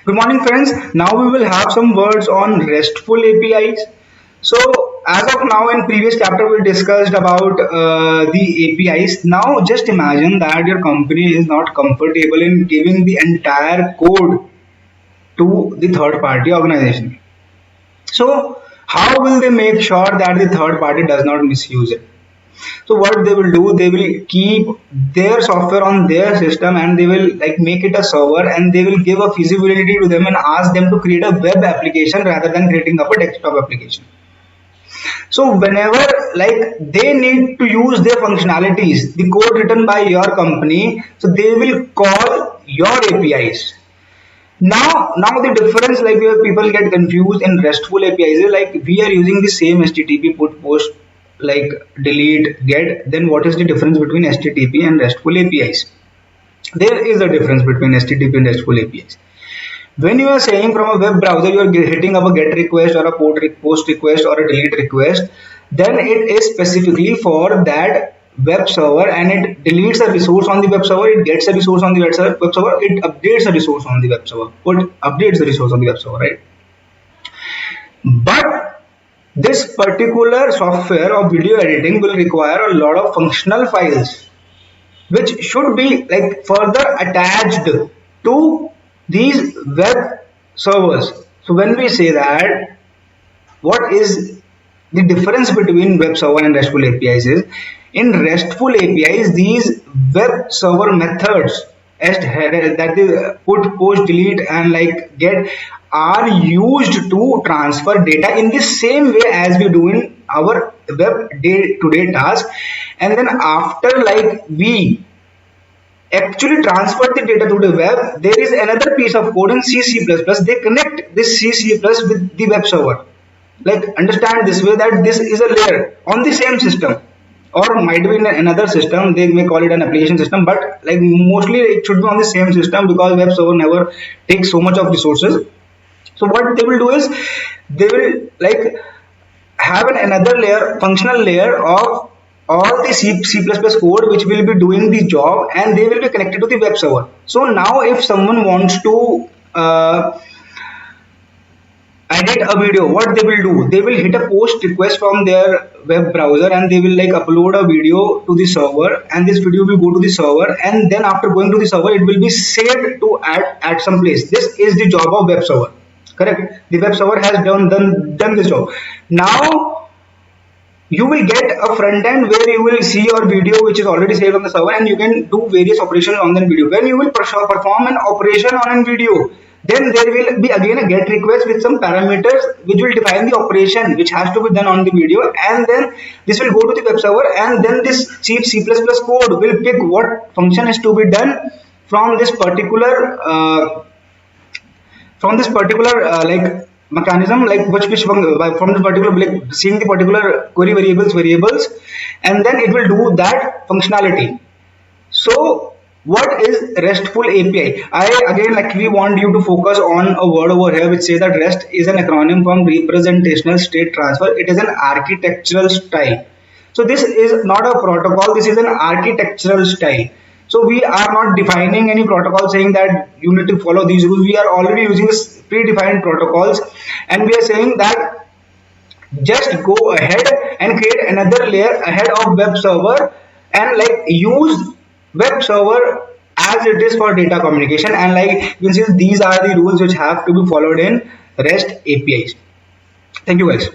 Good morning, friends. Now we will have some words on RESTful APIs. So, as of now, in previous chapter we discussed about the APIs. Now, just imagine that your company is not comfortable in giving the entire code to the third party organization. So, how will they make sure that the third party does not misuse it? So what they will do, they will keep their software on their system and they will like make it a server, and they will give a feasibility to them and ask them to create a web application rather than creating up a desktop application. So whenever like they need to use their functionalities, the code written by your company, so they will call your APIs. Now the difference, like where people get confused in RESTful APIs is like we are using the same HTTP put post like delete get. Then what is the difference between HTTP and RESTful APIs? There is a difference between HTTP and RESTful APIs. When you are saying from a web browser you are hitting up a get request or a post request or a delete request, then it is specifically for that web server, and it deletes a resource on the web server, it gets a resource on the web server, it updates a resource on the web server, it updates the resource on the web server, right? But this particular software of video editing will require a lot of functional files which should be like further attached to these web servers. So when we say that, what is the difference between web server and RESTful APIs is, in RESTful APIs these web server methods that they put, post, delete and like get are used to transfer data in the same way as we do in our web day-to-day task, and then after like we actually transfer the data to the web, there is another piece of code in C++. They connect this C++ with the web server. Like understand this way that this is a layer on the same system, or might be in another system. They may call it an application system, but like mostly it should be on the same system because web server never takes so much of resources. So what they will do is they will like have another layer, functional layer of all the C++ code which will be doing the job, and they will be connected to the web server. So now if someone wants to edit a video, what they will do, they will hit a post request from their web browser and they will like upload a video to the server, and this video will go to the server, and then after going to the server it will be saved to add at some place. This is the job of web server, correct? The web server has done this job. Now you will get a front end where you will see your video which is already saved on the server, and you can do various operations on that video. When you will perform an operation on a video, then there will be again a get request with some parameters which will define the operation which has to be done on the video, and then this will go to the web server, and then this C++ code will pick what function is to be done from this particular like mechanism, like which from the particular like seeing the particular query variables, and then it will do that functionality. So what is RESTful API? I again like we want you to focus on a word over here which says that REST is an acronym from representational state transfer. It is an architectural style. So this is not a protocol, this is an architectural style. So we are not defining any protocol saying that you need to follow these rules. We are already using predefined protocols, and we are saying that just go ahead and create another layer ahead of web server and like use web server as it is for data communication, and like you can see these are the rules which have to be followed in REST APIs. Thank you guys.